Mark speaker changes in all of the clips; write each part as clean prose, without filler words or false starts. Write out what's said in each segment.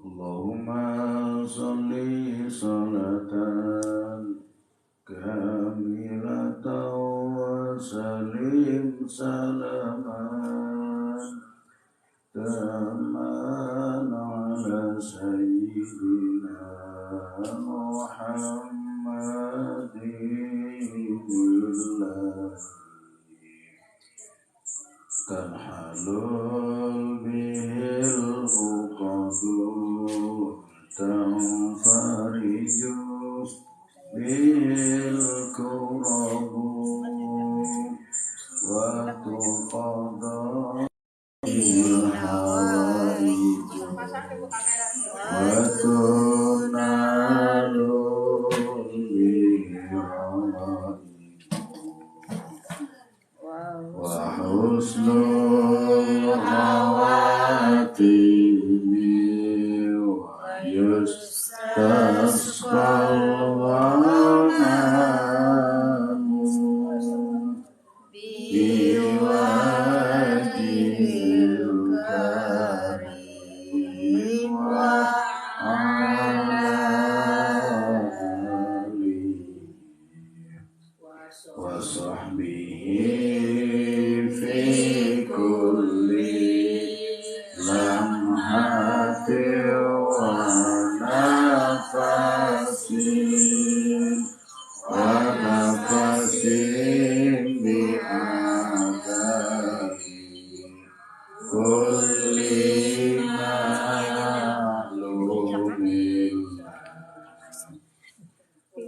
Speaker 1: Allahumma salli salatan kamilatan wa salim salaman taman ala sayyidina Muhammadin tanhalul bihil uqadu tanfariju bihil kurabu wa tuqada bihil hawaiju wa tunalu bihil wa husnul khawatimi wa yustasqal ghamamu biwajhil karim wa ala alihi wa sahbihi fi kulli lamhati wa nafasin bi adai kulli ma'lumin.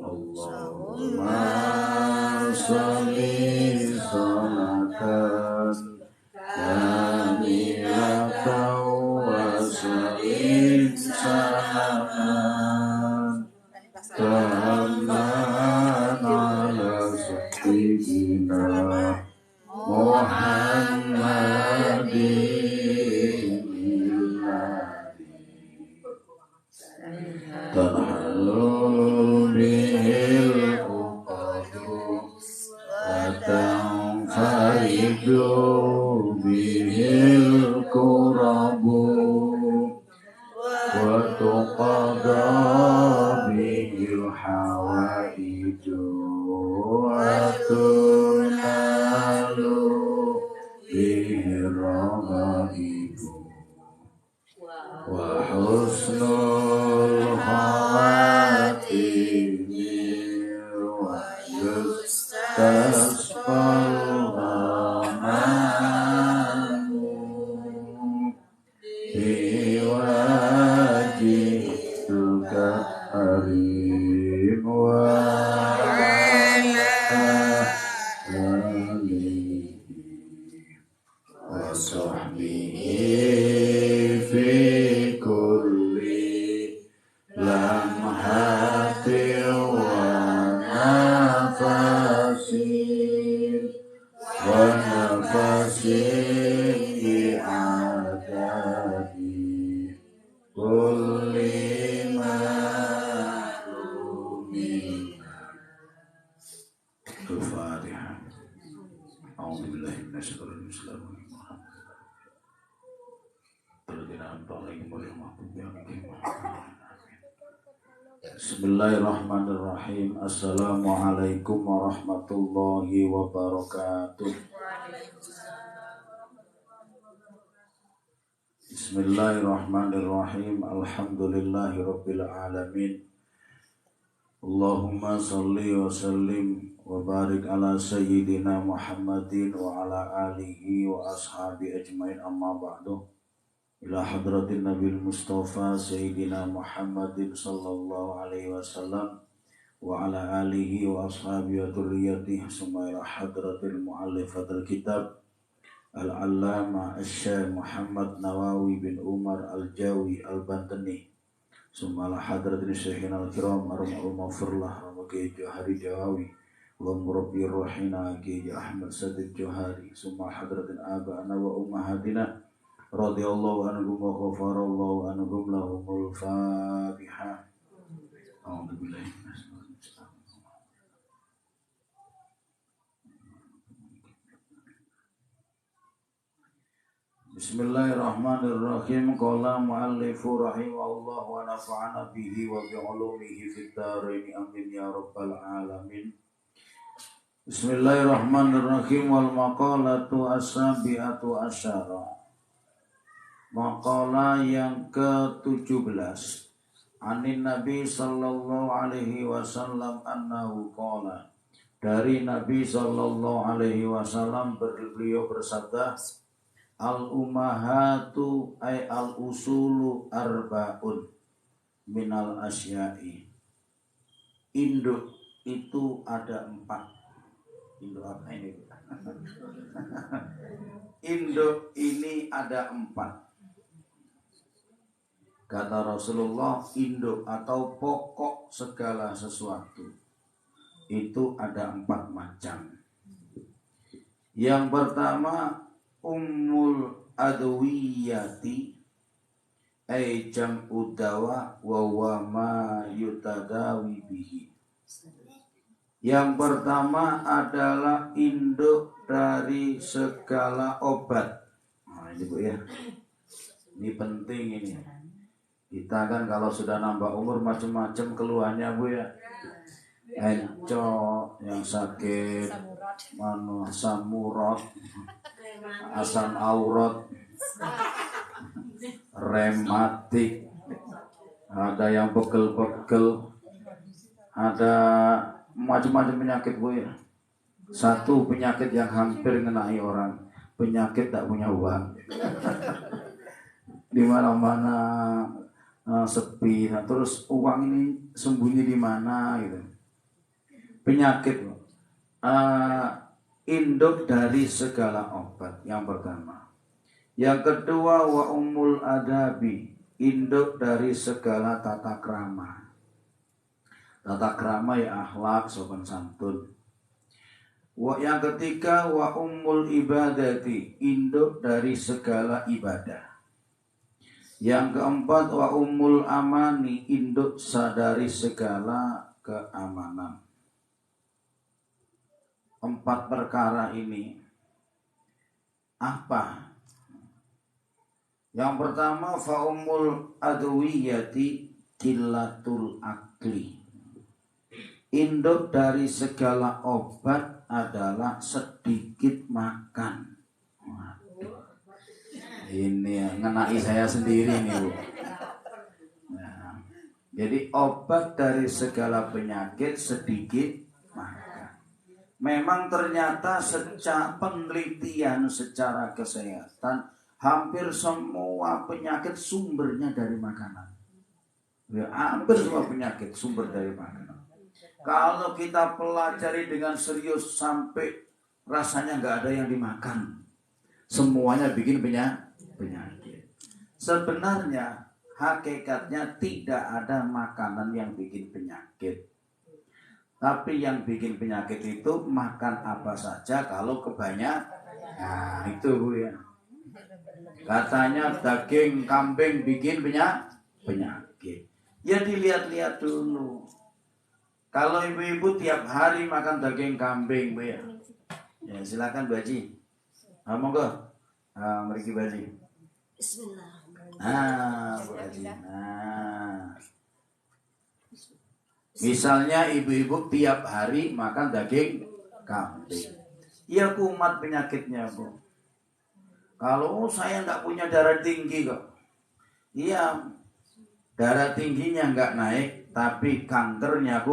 Speaker 1: Allahumma sholli sholatan kamilatan wa sallim salaman taman ala sayyidina Muhammadin tanhalul bihil uqadu wa tanfariju bihil kurabu wa tuqada bihil hawaiju wa tunalu bihil ragaibu wa husnul khawatimi wa yustasqal ghamamu biwajhika karim wa ala alihi wa sahbihi fi kulli lamhati wa nafasin bi adadi kulli ma'lumin. Al-Fatihah. A'udzu billahi minasyaitonir rajim. Bismillahirrahmanirrahim. Assalamualaikum warahmatullahi wabarakatuh. Bismillahirrahmanirrahim. Alhamdulillahirabbil alamin. Allahumma shalli wa sallim wa barik ala sayyidina Muhammadin wa ala alihi wa ashabi ajmain, amma ba'du. Ila hadratin Nabil Mustafa Sayyidina Muhammadin sallallahu alaihi wasallam wa ala alihi wa ashabi wa dhurriyyatihi summa ila hadratil mu'allifatil kitab Al-Allama Asy-Syaikh Muhammad Nawawi bin Umar Al-Jawi Al-Bantani summa ila hadratil Syekhina Al-Kiram Arumul Mafurlah wa Kiai Johari Jawawi wa murabbi ruhina Kiai Ahmad Sadid Johari summa hadratil aba'ana wa ummahatina radhiyallahu anhum wa ghafarallahu anhum lahumul Fatihah. A'udzubillahi minasyaitonir rajim. Bismillahirrahmanirrahim. Qala mu'allifu rahimahullah wa nafa'ana bihi wa bi'ulumihi fid dharain amin ya rabbal alamin. Bismillahirrahmanirrahim. Wal maqalatu as-sabi'atu asyara. Maqalah yang ke-17. Anin Nabi sallallahu alaihi wasallam annahu qala. Dari Nabi sallallahu alaihi wasallam beliau bersabda, al-umahatu ay al-usulu arba'un minal asya'i. Induk itu ada 4. Induk apa ini? Induk ini ada 4. Kata Rasulullah, induk atau pokok segala sesuatu itu ada 4 macam. Yang pertama, ummul adwiyati ay jam'u dawa wa huwa ma yutadawi bihi. Yang pertama adalah induk dari segala obat. Nah, ini Bu ya. Ini penting ini. Kita kan kalau sudah nambah umur macam-macam keluhannya Bu ya. Encok, yang sakit, samurat, asam aurat, rematik, ada yang pegel-pegel, ada macam-macam penyakit Bu ya. Satu penyakit yang hampir mengenai orang, penyakit tak punya uang. Di mana-mana sepi, nah, terus uang ini sembunyi di mana gitu. Penyakit induk dari segala obat yang pertama. Yang kedua wa umul adabi, induk dari segala tata krama. Tata krama ya akhlak sopan santun. Yang ketiga wa umul ibadati, induk dari segala ibadah. Yang keempat wa umul amani, induk dari segala keamanan. 4 perkara ini apa? Yang pertama faumul adwiyati qillatul akli. Induk dari segala obat adalah sedikit makan. Ini ya, ngenai saya sendiri nih Bu. Nah, jadi obat dari segala penyakit sedikit makan. Memang ternyata secara penelitian secara kesehatan hampir semua penyakit sumbernya dari makanan. Ya, hampir semua penyakit sumber dari makanan. Kalau kita pelajari dengan serius sampai rasanya nggak ada yang dimakan, semuanya bikin penyakit. Sebenarnya hakikatnya tidak ada makanan yang bikin penyakit. Tapi yang bikin penyakit itu makan apa saja kalau kebanyakan. Nah itu Bu ya. Katanya daging kambing bikin penyakit. Ya dilihat-lihat dulu. Kalau ibu-ibu tiap hari makan daging kambing Bu ya. Ya silakan Bu Haji. Monggo. Mriki Bu Haji. Bismillahirrahmanirrahim. Bu Haji. Misalnya ibu-ibu tiap hari makan daging kambing, ya kumat penyakitnya Bu. Kalau saya nggak punya darah tinggi kok, iya darah tingginya nggak naik, tapi kankernya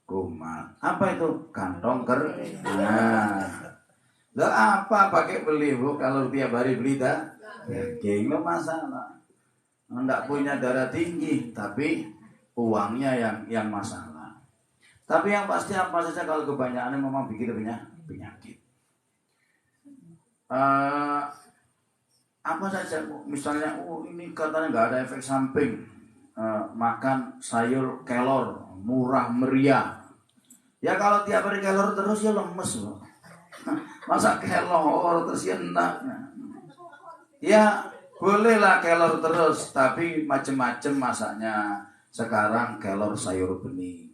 Speaker 1: kumat. Apa itu? Kantong kering. Nah, lah apa pakai beli Bu? Kalau tiap hari beli daging lo masalah. Nggak punya darah tinggi, tapi uangnya yang masalah. Tapi yang pasti apa saja kalau kebanyakan memang bikin penyakit. Apa saja misalnya ini katanya nggak ada efek samping, makan sayur kelor murah meriah. Ya kalau tiap hari kelor terus ya lemes loh. Masa kelor terus ya enggak. Ya bolehlah kelor terus, tapi macam-macam masaknya. Sekarang kelor sayur bening,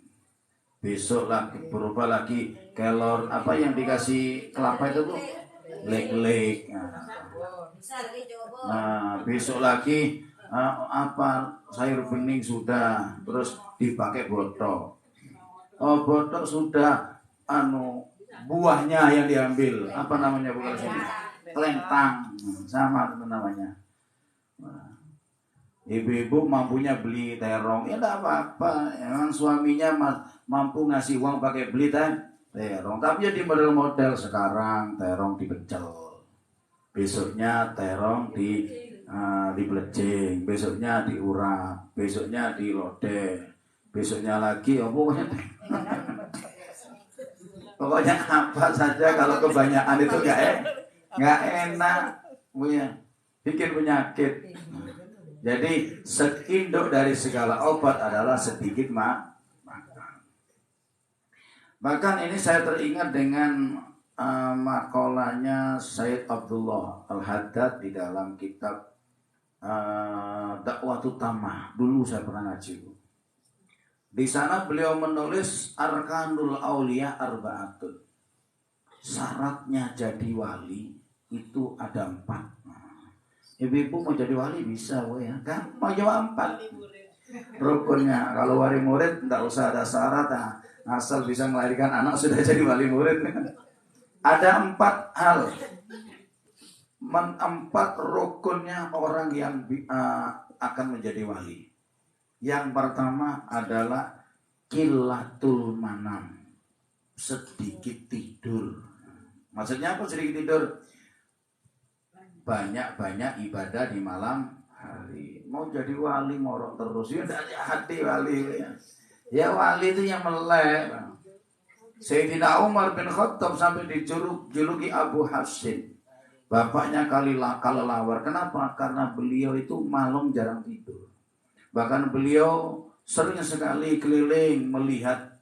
Speaker 1: besok lagi berubah lagi kelor apa yang dikasih kelapa itu Bu, lek-lek. Nah, besok lagi sayur bening sudah, terus dipakai botok. Oh, botok sudah, buahnya yang diambil. Apa namanya bukan sini? Kelentang, sama itu namanya. Ibu-ibu mampunya beli terong, ya enggak apa-apa. Emang suaminya mampu ngasih uang pakai beli terong. Tapi ya di model-model sekarang terong dipecel. Besoknya terong dibelecing, besoknya diurap, besoknya dilodeh, besoknya lagi pokoknya apa saja kalau kebanyakan itu nggak enak, bikin penyakit. Jadi seinduk dari segala obat adalah sedikit makan. Bahkan ini saya teringat dengan makalahnya Sayyid Abdullah Al-Haddad di dalam kitab Dakwatut Tamah. Dulu saya pernah ngaji. Di sana beliau menulis Arkanul Auliya Arba'atun. Syaratnya jadi wali itu ada 4. Ibu-ibu mau jadi wali bisa, ya kan? Mau jawab 4 rukunnya. Kalau wali murid tidak usah ada syarat, asal bisa melahirkan anak sudah jadi wali murid. Ada 4 hal, 4 rukunnya orang yang akan menjadi wali. Yang pertama adalah qillatul manam, sedikit tidur. Maksudnya apa sedikit tidur? Banyak-banyak ibadah di malam hari. Mau jadi wali morok terus, ya tidak hati wali. Ya wali itu yang melek. Sayyidina Umar bin Khattab sampai dijuluki Abu Hafsin. Bapaknya kelelawar. Kenapa? Karena beliau itu malam jarang tidur. Bahkan beliau sering sekali keliling melihat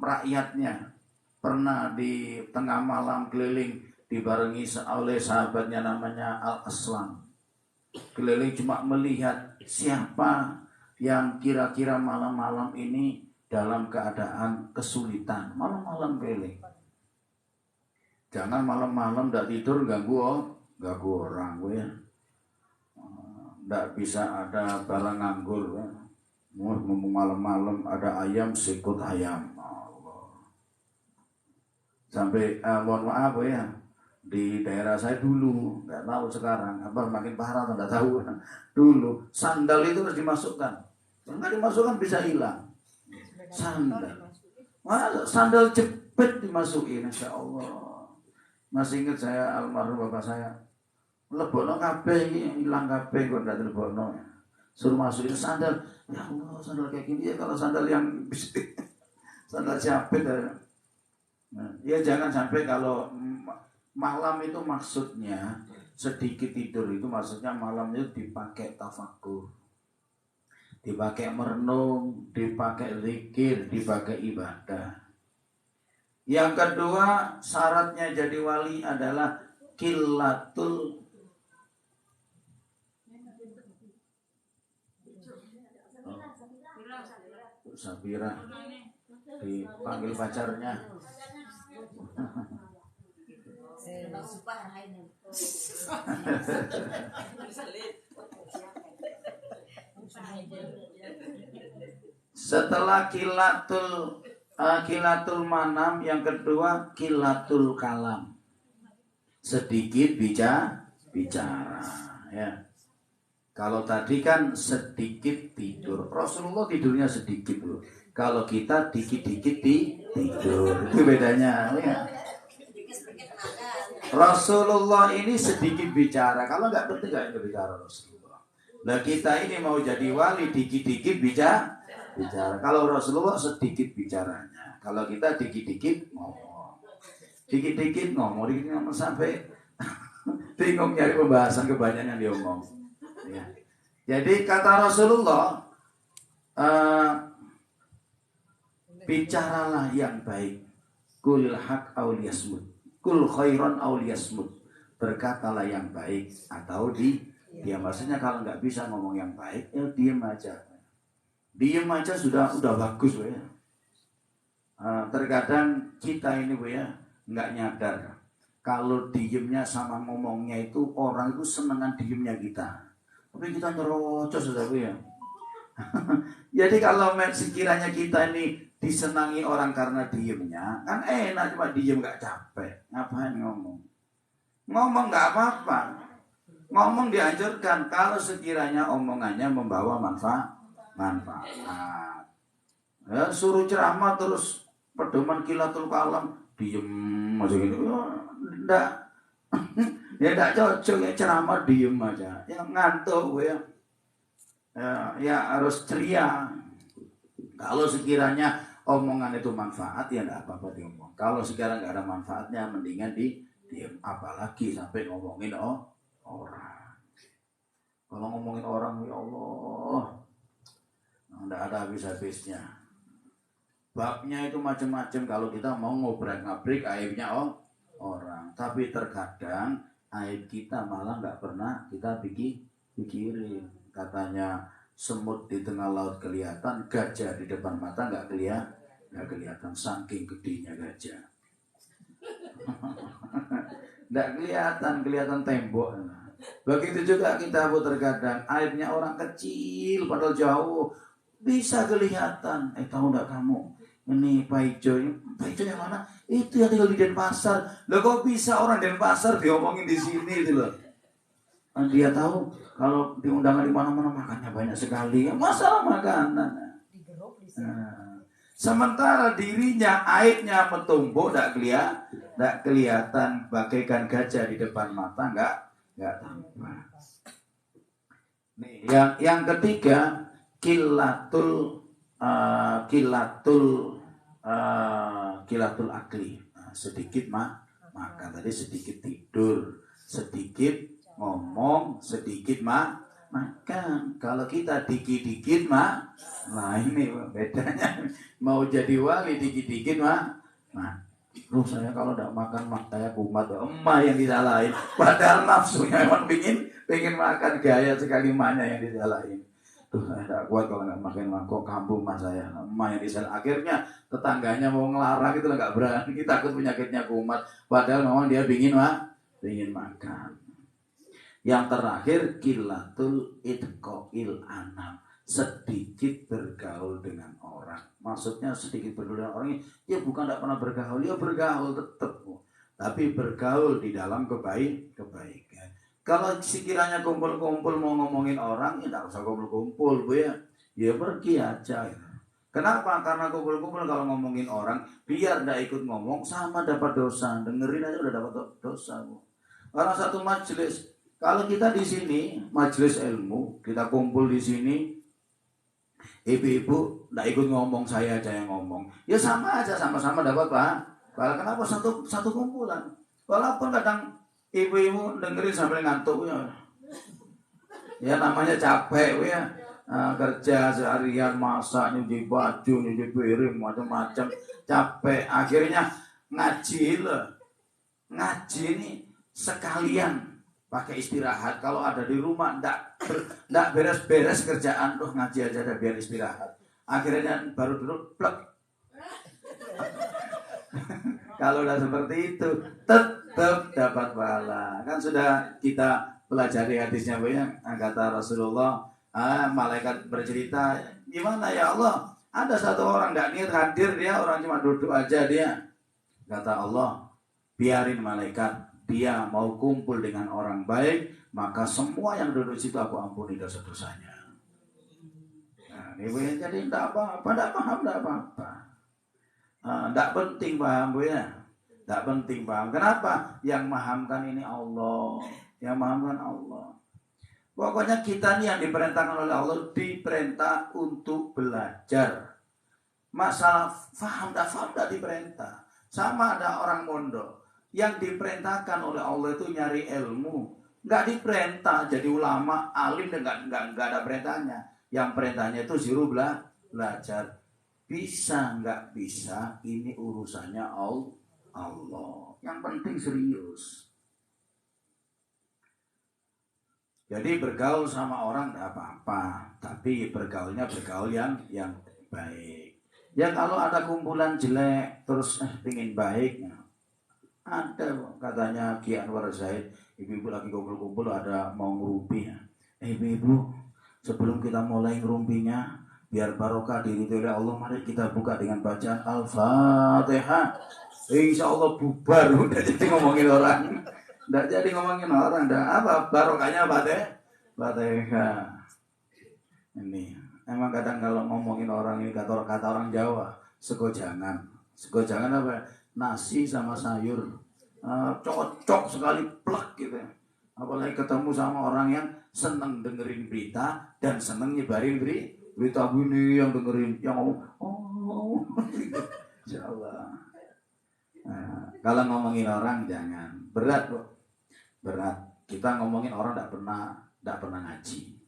Speaker 1: rakyatnya. Pernah di tengah malam keliling dibarengi oleh sahabatnya namanya Al-Aslam. Keliling cuma melihat siapa yang kira-kira malam-malam ini dalam keadaan kesulitan. Malam-malam keliling. Jangan malam-malam tidak tidur ganggu orang. Tidak bisa ada barang nganggur. Malam-malam ada ayam sikut ayam. Sampai mohon maaf di daerah saya dulu, nggak tahu sekarang, apa makin parah nggak tahu. Dulu sandal itu harus dimasukkan, nggak dimasukkan bisa hilang. Sandal jepit dimasukin, Masya Allah. Masih ingat saya almarhum bapak saya, lebono kabeh hilang kabeh kok nggak lebono. Suruh masukin sandal, ya Allah sandal kayak gini ya kalau sandal yang sandal jepit. Ya jangan sampai kalau malam itu maksudnya sedikit tidur itu maksudnya malam itu dipakai tafakur, dipakai merenung, dipakai zikir, dipakai ibadah. Yang kedua syaratnya jadi wali adalah qillatul Sabira dipanggil pacarnya. Setelah qillatul manam, yang kedua qillatul kalam, sedikit bicara ya. Kalau tadi kan sedikit tidur, Rasulullah tidurnya sedikit loh. Kalau kita dikit-dikit tidur, itu bedanya ya. Rasulullah ini sedikit bicara, kalau nggak penting nggak bicara Rasulullah. Nah kita ini mau jadi wali dikit-dikit bicara. Kalau Rasulullah sedikit bicaranya, kalau kita dikit-dikit ngomong, dikit-dikit ngomong sampai bingung nyari pembahasan kebanyakan yang diomong. Ya. Jadi kata Rasulullah, bicaralah yang baik, kul haq aw liyasmut, kul khairan aw liyasmut, berkatalah yang baik atau diam. Maksudnya kalau nggak bisa ngomong yang baik, ya diam aja. Diam aja sudah bagus ya. Terkadang kita ini nggak nyadar Kalau diemnya sama ngomongnya itu orang itu senengan diemnya kita. Tapi kita nyerocos sudah ya. Jadi kalau sekiranya kita ini disenangi orang karena diemnya, kan enak cuma diem nggak capek. Ngapain ngomong? Ngomong nggak apa-apa. Ngomong dianjurkan kalau sekiranya omongannya membawa manfaat. Ya, suruh ceramah terus pedoman Qilatul Kalam diem aja gitu. Enggak. Ya enggak cocok ya ceramah diem aja. Yang ngantuk ya. Ya harus ceria. Kalau sekiranya omongan itu manfaat ya enggak apa-apa diomong. Kalau sekarang enggak ada manfaatnya mendingan diem. Apalagi sampai ngomongin orang. Kalau ngomongin orang ya Allah enggak ada habis-habisnya. Babnya itu macam-macam kalau kita mau ngobrak-ngabrik aibnya orang. Tapi terkadang aib kita malah nggak pernah kita pikirin. Katanya semut di tengah laut kelihatan, gajah di depan mata nggak kelihatan saking gedenya gajah. Nggak kelihatan tembok. Begitu juga kita terkadang aibnya orang kecil padahal jauh bisa kelihatan. Tahu nggak kamu? Ini Pak Ijo yang mana? Itu yang tinggal di Denpasar. Loh kok bisa orang Denpasar diomongin di sini itu loh. Dia tahu kalau di undangan di mana-mana makannya banyak sekali. Masalah makanan. Sementara dirinya aibnya metumbuk enggak kelihatan bagaikan gajah di depan mata enggak tampak. Nih, yang ketiga kilatul akli. Sedikit makan, tadi sedikit tidur, sedikit ngomong, sedikit makan. Kalau kita dikit-dikit nah ini bedanya. Mau jadi wali dikit-dikit Loh saya kalau tidak makan saya kumat. Emak yang disalahin. Padahal nafsunya emang pengen makan, gaya sekali emaknya yang disalahin. Tuh saya tidak kuat kalau nggak makan mangkok kampung mas saya. Emak yang disalahin. Akhirnya tetangganya mau ngelarang itu nggak berani. Takut penyakitnya kumat. Padahal memang dia pengen makan. Yang terakhir kilatul itqoil anam. Sedikit bergaul dengan orang. Maksudnya sedikit bergaul dengan orang ya bukan tidak pernah bergaul, ya bergaul tetap, tapi bergaul di dalam kebaikan. Kalau sekiranya kumpul-kumpul mau ngomongin orang ya tidak usah kumpul-kumpul Bu ya pergi aja ya. Kenapa? Karena kumpul-kumpul kalau ngomongin orang biar tidak ikut ngomong sama dapat dosa, dengerin aja udah dapat dosa Bu. Orang satu majelis, kalau kita di sini majelis ilmu, kita kumpul di sini, ibu-ibu tidak ikut ngomong, saya aja yang ngomong. Ya sama aja, sama-sama dapat Pak. Kalau kenapa satu kumpulan? Walaupun kadang ibu-ibu dengerin sampai ngantuk ya namanya capek ya. Kerja seharian, masak, nyuci baju, nyuci piring, macam-macam, capek. Akhirnya ngaji ini sekalian pakai istirahat. Kalau ada di rumah ndak beres-beres kerjaan, tuh ngaji aja dah biar istirahat. Akhirnya baru duduk plek. Kalau udah seperti itu tetap dapat pahala. Kan sudah kita pelajari hadisnya banyak. Kata Rasulullah, malaikat bercerita, gimana ya Allah? Ada satu orang ndak niat hadir, dia orang cuma duduk aja dia. Kata Allah, biarin malaikat. Dia mau kumpul dengan orang baik, maka semua yang duduk situ aku ampuni dosa-dosanya. Nah, ini jadi tidak apa-apa, tidak paham, tidak apa-apa. Tidak penting paham Bu ya, tidak penting paham. Kenapa? Yang mahamkan ini Allah, yang mahamkan Allah. Pokoknya kita nih yang diperintahkan oleh Allah diperintah untuk belajar. Masalah faham tidak diperintah. Sama ada orang mondok. Yang diperintahkan oleh Allah itu nyari ilmu, nggak diperintah jadi ulama, alim, nggak ada perintahnya. Yang perintahnya itu suruh belajar. Bisa nggak bisa, ini urusannya Allah. Yang penting serius. Jadi bergaul sama orang nggak apa-apa, tapi bergaulnya bergaul yang baik. Ya kalau ada kumpulan jelek terus pingin baik. Ada katanya Ki Anwar Zaid, ibu-ibu lagi kumpul-kumpul ada mau ngerumpi. Ibu-ibu, sebelum kita mulai ngerumpinya, biar barokah diridhoi oleh Allah, mari kita buka dengan bacaan Al-Fatihah. Insya Allah bubar, udah jadi ngomongin orang. Nggak jadi ngomongin orang, dah apa barokahnya Fatihah. Ini emang kadang kalau ngomongin orang ini kata orang Jawa, segojangan apa? Nasi sama sayur cocok sekali plek gitu. Apalagi ketemu sama orang yang seneng dengerin berita dan seneng nyebarin berita ini, yang dengerin yang ngomong Insya Allah. Nah, kalau ngomongin orang jangan berat kok, berat. Kita ngomongin orang tidak pernah ngaji.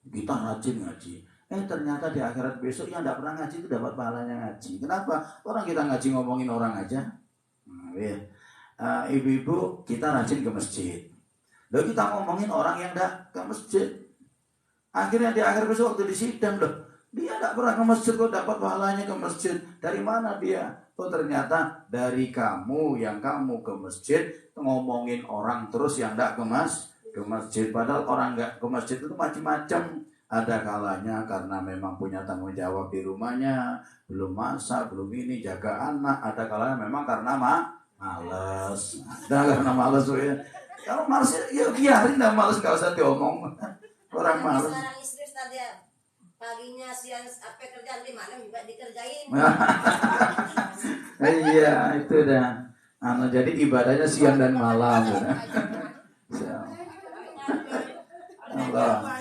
Speaker 1: Kita rajin ngaji. Ternyata di akhirat besok yang tidak pernah ngaji itu dapat pahalanya ngaji. Kenapa? Orang kita ngaji ngomongin orang aja. Ibu-ibu kita rajin ke masjid. Lalu kita ngomongin orang yang tidak ke masjid. Akhirnya di akhir besok waktu di sidang loh, dia tidak pernah ke masjid kok dapat pahalanya ke masjid. Dari mana dia? Oh ternyata dari kamu yang kamu ke masjid ngomongin orang terus yang tidak ke masjid. Padahal orang nggak ke masjid itu macam-macam. Ada kalanya karena memang punya tanggung jawab di rumahnya, belum masak, belum ini, jaga anak. Ada kalanya memang karena malas. Ada karena malas ya. Kalau malas ya biarin dah, malas nggak usah diomong. Orang malas.
Speaker 2: Sekarang istri tadi paginya siang apa kerjaan di malam juga dikerjain.
Speaker 1: Iya itu dah. Jadi ibadahnya siang dan malam. Allah.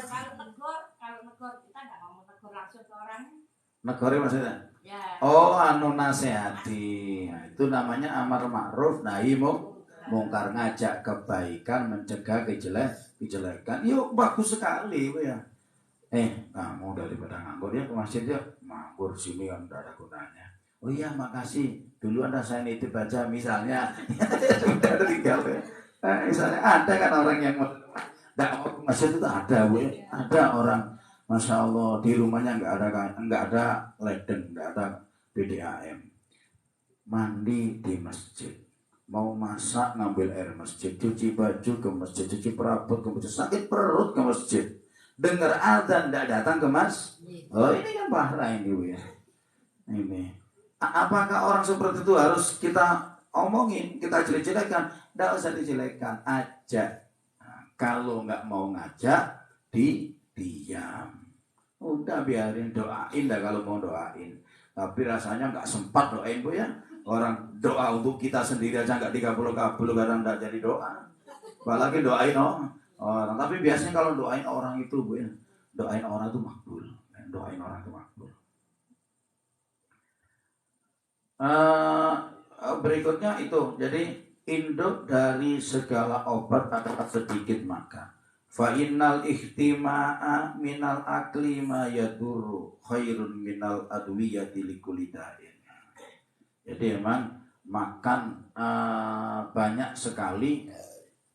Speaker 1: Negori maksudnya?
Speaker 2: Ya.
Speaker 1: Oh, nasihati. Nah, itu namanya amar ma'ruf nahi mungkar, ngajak kebaikan, mencegah kejelekan. Yuk bagus sekali Bu ya. Kamu daripada nganggur ya ke masjid ya. Nganggur sini kan tidak ada gunanya. Oh iya makasih. Dulu Anda saya nitip baca misalnya. Sudah tinggal ya. Misalnya ada kan orang yang tidak mau ke masjid itu ada Bu ya. Ada orang Masya Allah di rumahnya nggak ada ledeng, nggak ada PDAM, mandi di masjid, mau masak ngambil air masjid, cuci baju ke masjid, cuci perabot ke masjid, sakit perut ke masjid, dengar azan nggak datang ke masjid. Oh ini kan bahra ini Bu ya. Ini apakah orang seperti itu harus kita omongin, kita jelek-jelekan? Nggak usah dijelekan, ajak. Kalau nggak mau ngajak, diam. Udah biarin, doain dah kalau mau doain. Tapi rasanya nggak sempat doain Bu ya. Orang doa untuk kita sendiri aja nggak dikabul-kabul, kadang nggak jadi doa. Apalagi doain orang. Tapi biasanya kalau doain orang itu Bu ya, doain orang itu makbul. Doain orang itu makbul. Berikutnya itu, jadi induk dari segala obat adalah sedikit makan. Fa innal ihtima'a minal akli ma yadurru khairun minal adwiyati likulli da'in. Jadi emang makan banyak sekali,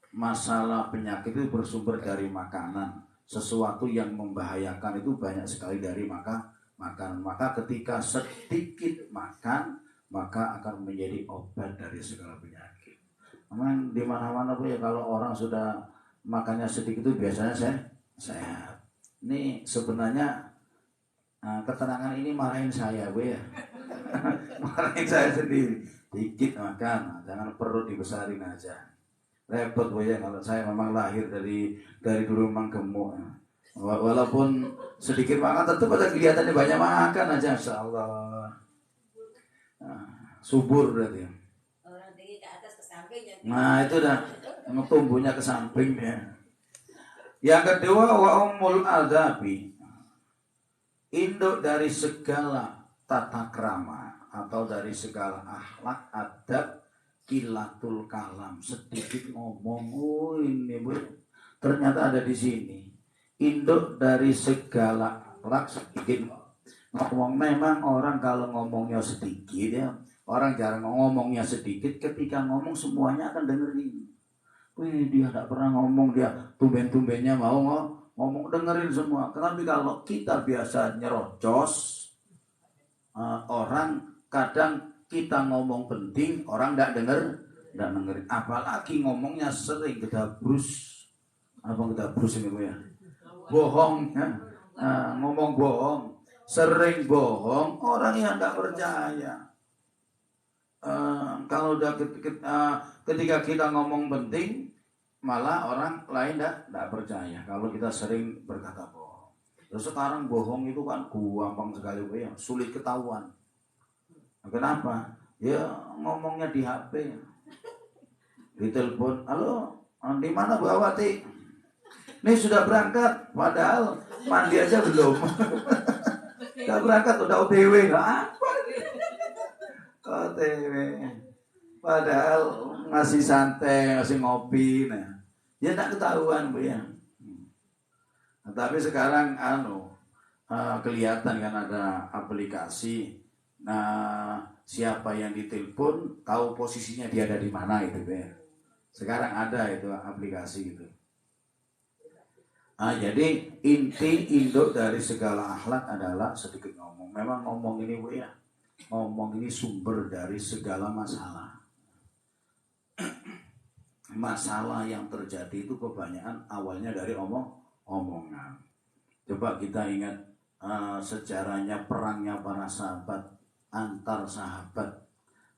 Speaker 1: masalah penyakit itu bersumber dari makanan. Sesuatu yang membahayakan itu banyak sekali dari makan. Maka ketika sedikit makan, maka akan menjadi obat dari segala penyakit. Memang di mana-mana Bu ya, kalau orang sudah makannya sedikit itu biasanya sehat. Ini sebenarnya ketenangan ini marahin saya Bu ya. Marahin saya sendiri. Dikit makan, jangan perut dibesarin aja. Repot Bu ya, kalau saya memang lahir dari dulu memang gemuk. Walaupun sedikit makan tetap ada kelihatannya banyak makan aja, insyaallah. Subur berarti.
Speaker 2: Orang tinggi ke atas ke samping.
Speaker 1: Nah itu dah tumbuhnya ke samping ya. Yang kedua wa ummul adzabi, induk dari segala tata krama atau dari segala akhlak adab, kilatul kalam, sedikit ngomong. Oh ini Bu, ternyata ada di sini. Induk dari segala akhlak sedikit ngomong. Memang orang kalau ngomongnya sedikit ya, orang jarang ngomongnya sedikit, ketika ngomong semuanya akan dengerin. Wih dia tidak pernah ngomong, dia tumben-tumbennya mau ngomong, dengerin semua. Tapi kalau kita biasa nyerocos, orang kadang kita ngomong penting, orang tidak Nggak dengerin. Apalagi ngomongnya sering kedabrus. Apa kedabrus ini Bu ya? Bohong ya. Ngomong bohong, sering bohong, orang yang nggak percaya. Kalau udah ketika kita ngomong penting, malah orang lain nggak percaya. Kalau kita sering berkata bohong. Terus sekarang bohong itu kan gampang sekali Bu ya, sulit ketahuan. Kenapa? Ya ngomongnya di HP, di telepon, halo, di mana Bu Awati? Ini sudah berangkat, padahal mandi aja belum. Gak berangkat udah OTW, apa? OTW. Padahal ngasih santai, ngasih ngopi, nah. Ya tak ketahuan Bu ya. Nah, tapi sekarang kelihatan kan ada aplikasi. Nah, siapa yang ditelepon tahu posisinya dia ada di mana itu ya. Sekarang ada itu aplikasi gitu. Jadi inti induk dari segala akhlak adalah sedikit ngomong. Memang ngomong ini Bu ya, ngomong ini sumber dari segala masalah. Masalah yang terjadi itu kebanyakan awalnya dari omongan. Coba kita ingat sejarahnya perangnya para sahabat, antar sahabat.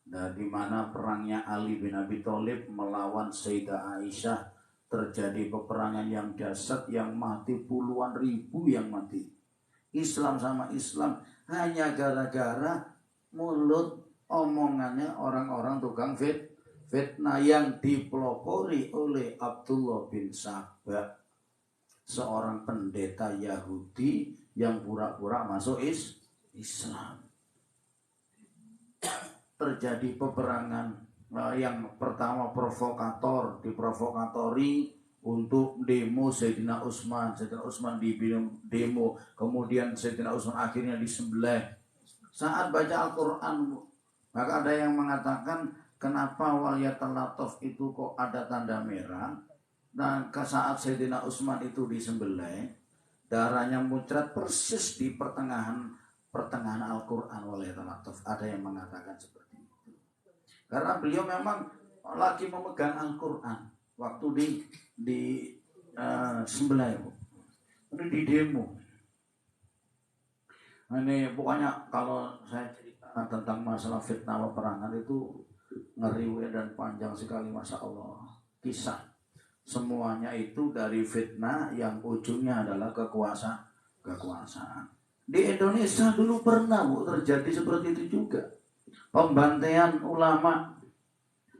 Speaker 1: Di mana perangnya Ali bin Abi Thalib melawan Sayyidah Aisyah. Terjadi peperangan yang dahsyat, yang mati puluhan ribu yang mati. Islam sama Islam hanya gara-gara mulut omongannya orang-orang tukang fitnah yang dipelopori oleh Abdullah bin Sabah, seorang pendeta Yahudi yang pura-pura masuk Islam. Terjadi peperangan. Yang pertama provokator, diprovokatori untuk demo Sayyidina Utsman. Sayyidina Utsman demo, kemudian Sayyidina Utsman akhirnya disembelih. Saat baca Al-Quran, maka ada yang mengatakan kenapa waliyatul lataf itu kok ada tanda merah. Dan saat Sayyidina Utsman itu disembelih, darahnya muncrat persis di pertengahan Al-Quran waliyatul lataf. Ada yang mengatakan seperti karena beliau memang lagi memegang Al-Quran waktu di sembelih, ini di demo. Ini pokoknya kalau saya cerita tentang masalah fitnah peperangan itu ngeri dan panjang sekali, Masya Allah. Kisah semuanya itu dari fitnah yang ujungnya adalah kekuasaan. Di Indonesia dulu pernah Bu terjadi seperti itu juga. Pembantaian ulama,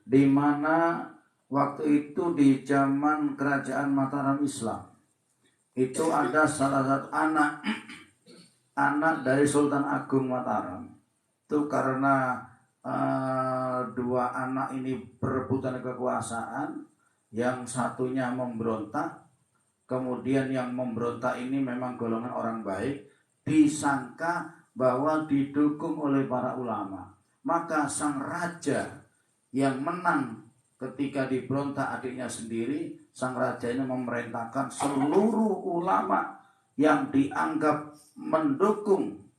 Speaker 1: di mana waktu itu di zaman kerajaan Mataram Islam itu ada salah satu anak dari Sultan Agung Mataram itu karena dua anak ini berebutan kekuasaan, yang satunya memberontak, kemudian yang memberontak ini memang golongan orang baik, disangka bahwa didukung oleh para ulama. Maka sang raja yang menang ketika diberontak adiknya sendiri, sang raja ini memerintahkan seluruh ulama yang dianggap mendukung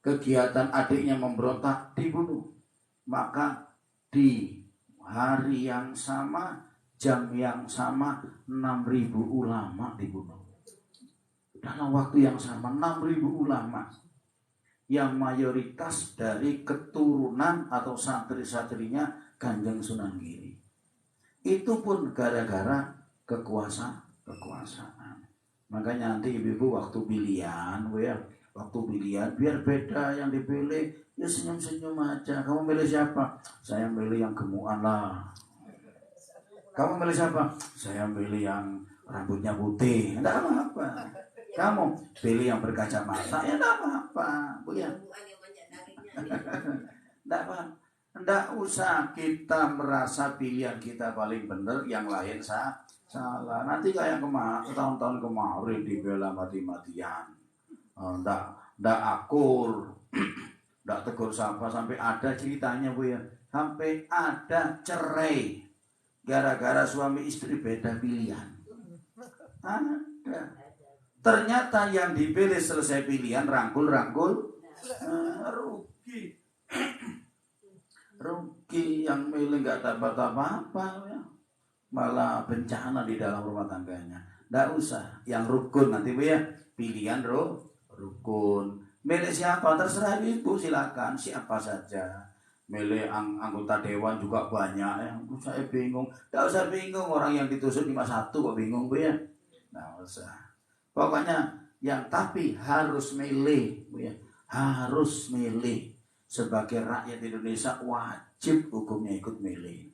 Speaker 1: kegiatan adiknya memberontak dibunuh. Maka di hari yang sama, jam yang sama, 6.000 ulama dibunuh. Dalam waktu yang sama 6.000 ulama yang mayoritas dari keturunan atau santri-santrinya Kanjeng Sunan Giri. Itu pun gara-gara kekuasaan. Makanya nanti ibu-ibu waktu pilihan, biar beda yang dipilih, ya senyum-senyum aja. Kamu milih siapa? Saya milih yang gemukan lah. Kamu milih siapa? Saya milih yang rambutnya putih. Enggak apa-apa. Kamu pilih yang berkacamata, ya enggak apa-apa, Bu ya. Enggak usah kita merasa pilihan kita paling benar, yang lain salah. Nanti kayak tahun-tahun kemarin dibela mati-matian. Enggak akur, enggak tegur sapa, sampai ada ceritanya Bu ya. Sampai ada cerai gara-gara suami istri beda pilihan. Ada. Ternyata yang dipilih selesai pilihan rangkul rugi. rugi, yang milih nggak dapat apa-apa ya. Malah bencana di dalam rumah tangganya. Nggak usah, yang rukun nanti Bu ya, pilihan rukun. Milih siapa terserah Ibu, silakan siapa saja. Milih anggota dewan juga banyak ya. Saya bingung, nggak usah bingung, orang yang ditusuk cuma satu kok bingung Bu ya. Nggak usah. Pokoknya yang tapi harus milih Bu ya, harus milih. Sebagai rakyat Indonesia wajib hukumnya ikut milih.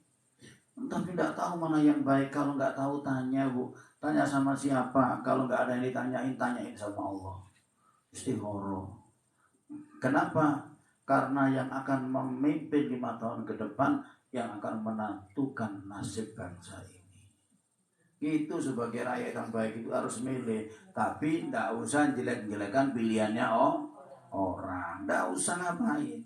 Speaker 1: Tapi tidak tahu mana yang baik. Kalau nggak tahu tanya Bu, tanya sama siapa. Kalau nggak ada yang ditanyain, tanyain sama Allah. Istikharah. Kenapa? Karena yang akan memimpin 5 tahun ke depan, yang akan menentukan nasib bangsa ini. Itu sebagai rakyat yang baik itu harus milih. Tapi tidak usah jelek-jelekan pilihannya orang. Tidak usah ngapain.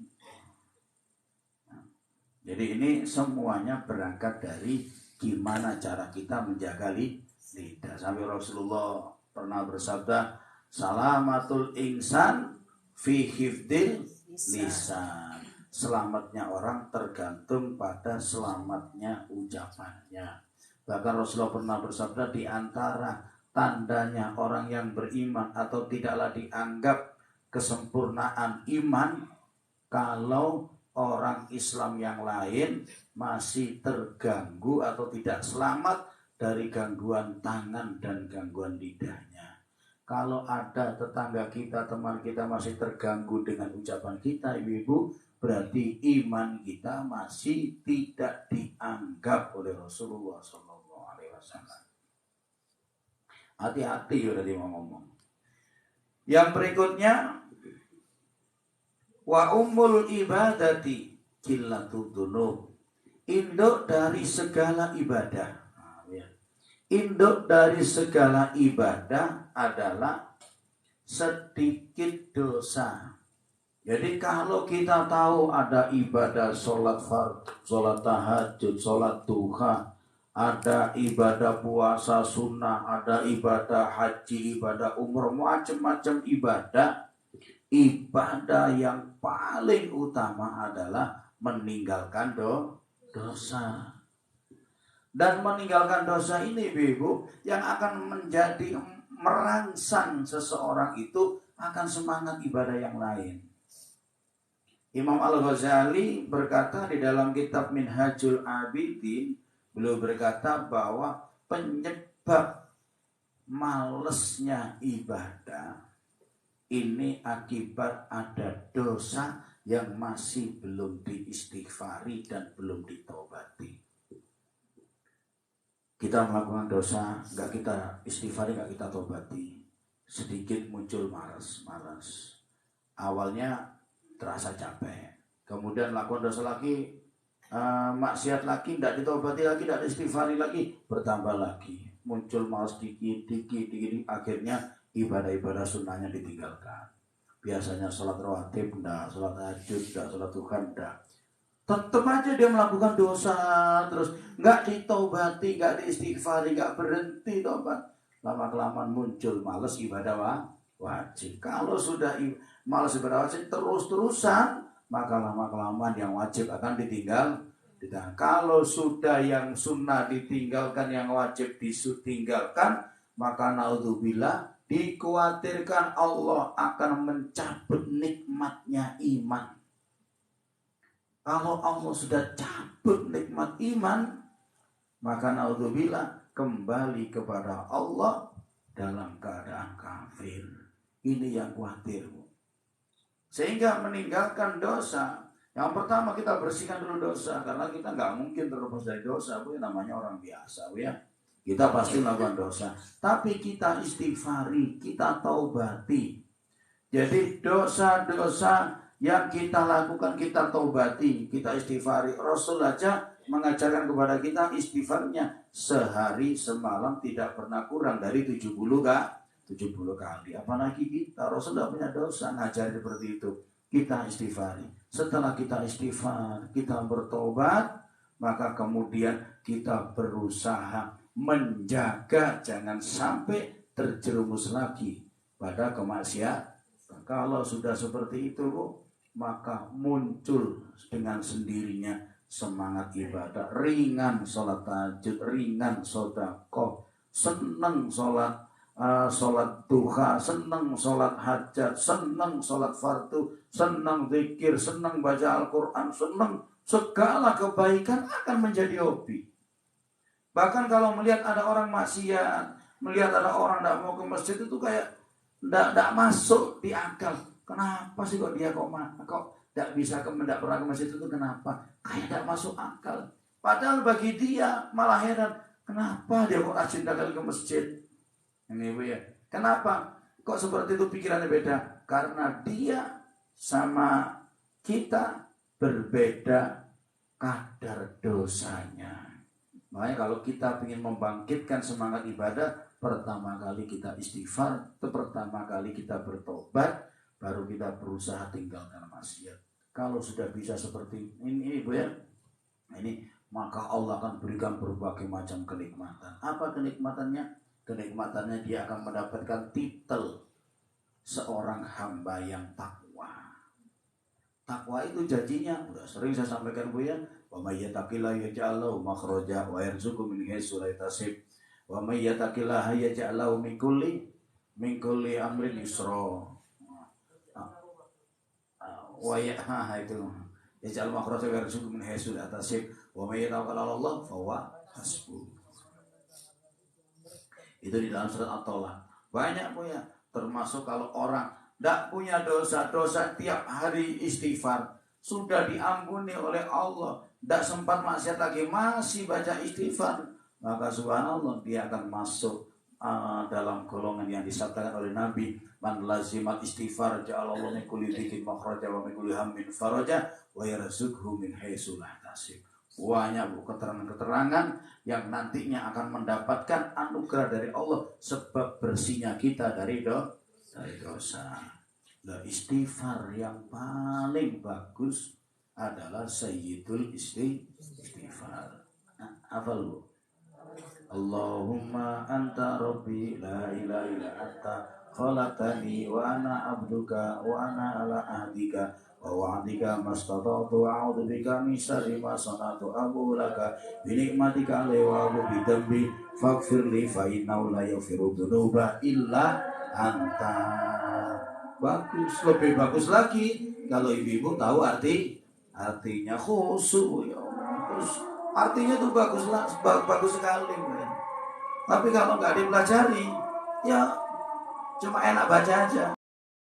Speaker 1: Jadi ini semuanya berangkat dari gimana cara kita menjaga lidah. Sampai Rasulullah pernah bersabda, salamatul insan fi hifdil lisan. Selamatnya orang tergantung pada selamatnya ucapannya. Bahkan Rasulullah pernah bersabda, di antara tandanya orang yang beriman atau tidaklah dianggap kesempurnaan iman kalau orang Islam yang lain masih terganggu atau tidak selamat dari gangguan tangan dan gangguan lidahnya. Kalau ada tetangga kita, teman kita masih terganggu dengan ucapan kita, ibu-ibu, berarti iman kita masih tidak dianggap oleh Rasulullah SAW. Hati-hati udah dia ngomong. Yang berikutnya, wa umul ibadati qillatu dzunub. Induk dari segala ibadah. Induk dari segala ibadah adalah sedikit dosa. Jadi kalau kita tahu ada ibadah sholat fardhu, sholat tahajud, sholat duha, ada ibadah puasa sunnah, ada ibadah haji, ibadah umroh, macam-macam ibadah. Ibadah yang paling utama adalah meninggalkan dosa. Dan meninggalkan dosa ini, Ibu, yang akan menjadi merangsang seseorang itu akan semangat ibadah yang lain. Imam Al-Ghazali berkata di dalam kitab Minhajul Abidin, beliau berkata bahwa penyebab malesnya ibadah ini akibat ada dosa yang masih belum diistighfari dan belum ditobati. Kita melakukan dosa, nggak kita istighfari, nggak kita tobati, sedikit muncul malas. Awalnya terasa capek, kemudian lakukan dosa lagi, maksiat lagi, nggak ditobati lagi, nggak istighfari lagi, bertambah lagi, muncul malas dikit, akhirnya ibadah-ibadah sunnahnya ditinggalkan. Biasanya sholat rawatib enggak, sholat tahajud enggak, sholat duha enggak. Tetap aja dia melakukan dosa terus, enggak ditobati, enggak diistighfari, enggak berhenti tobat. Lama-kelamaan muncul malas ibadah wajib. Kalau sudah malas ibadah wajib terus-terusan, maka lama-kelamaan yang wajib akan ditinggalkan. Kalau sudah yang sunnah ditinggalkan, yang wajib ditinggalkan, maka naudzubillah, dikhawatirkan Allah akan mencabut nikmatnya iman. Kalau Allah sudah cabut nikmat iman, maka naudzubillah kembali kepada Allah dalam keadaan kafir. Ini yang khawatir. Sehingga meninggalkan dosa, yang pertama kita bersihkan dulu dosa, karena kita nggak mungkin terlepas dari dosa, Bu, namanya orang biasa, Bu ya. Kita pasti melakukan dosa, tapi kita istighfari, kita taubati. Jadi dosa-dosa yang kita lakukan kita taubati, kita istighfari. Rasul aja mengajarkan kepada kita istighfarnya sehari semalam tidak pernah kurang dari 70 kali. Apalagi kita, Rasul tidak punya dosa, ngajar seperti itu. Kita istighfari. Setelah kita istighfar, kita bertobat, maka kemudian kita berusaha menjaga jangan sampai terjerumus lagi pada kemaksiatan. Kalau sudah seperti itu, Bu, maka muncul dengan sendirinya semangat ibadah. Ringan sholat tahajud, ringan sedekah, seneng sholat duha, seneng sholat hajat, seneng sholat fardu, seneng zikir, seneng baca Al-Quran, seneng segala kebaikan akan menjadi hobi. Bahkan kalau melihat ada orang maksiat, melihat ada orang tidak mau ke masjid, itu kayak tidak masuk di akal. Kenapa sih kok dia kok tidak bisa tidak pernah ke masjid itu, kenapa? Kayak tidak masuk akal. Padahal bagi dia malah heran, kenapa dia kok rajin datang ke masjid? Ini ya. Kenapa? Kok seperti itu pikirannya beda? Karena dia sama kita berbeda kadar dosanya. Makanya kalau kita ingin membangkitkan semangat ibadah, pertama kali kita istighfar, itu pertama kali kita bertobat, baru kita berusaha tinggalkan maksiat. Kalau sudah bisa seperti ini Ibu ya, ini maka Allah akan berikan berbagai macam kenikmatan. Apa kenikmatannya? Kenikmatannya dia akan mendapatkan titel seorang hamba yang takwa. Takwa itu janjinya, udah sering saya sampaikan Bu ya, wa may yattaqillaha yaj'al lahu makhraja wa yarzuqhu min haitsu la yahtasib wa may yattaqillaha yaj'al lahu min kulli amrin yusra wa itu yaj'al makhraja wa yarzuqhu min haitsu la yahtasib wa may yatawakkal 'ala Allah fa huwa hasbuh. Itu di dalam surat At-Tolak. Banyak Bu ya, termasuk kalau orang tidak punya dosa-dosa, tiap hari istighfar, sudah diampuni oleh Allah, tidak sempat maksiat lagi, masih baca istighfar, maka subhanallah dia akan masuk dalam golongan yang disabdakan oleh Nabi, man lazimat istighfar ja'alallahu min kulli dhikin makhraja wa min kulli hammin faraja wa yarzuqhu min haitsu la yahtasib. Banyak Bu keterangan-keterangan yang nantinya akan mendapatkan anugerah dari Allah sebab bersihnya kita dari dosa. Nah, istighfar yang paling bagus adalah sayyidul istighfar. Hafal Bu. Allahumma anta rabbi la ilaha illa anta khalaqtani wa ana abduka wa ana ala ahdika wa wa'dika mastata'tu a'udzu bika min syarri ma sana'tu abu laka bi nikmatika alayya wa bi dhanbi faghfirli fa innahu la yaghfiru dzunuba illa anta. Bagus, lebih bagus lagi kalau ibu-ibu tahu artinya khusyuk ya. Terus artinya itu bagus sekali. Tapi kalau nggak dipelajari ya cuma enak baca aja.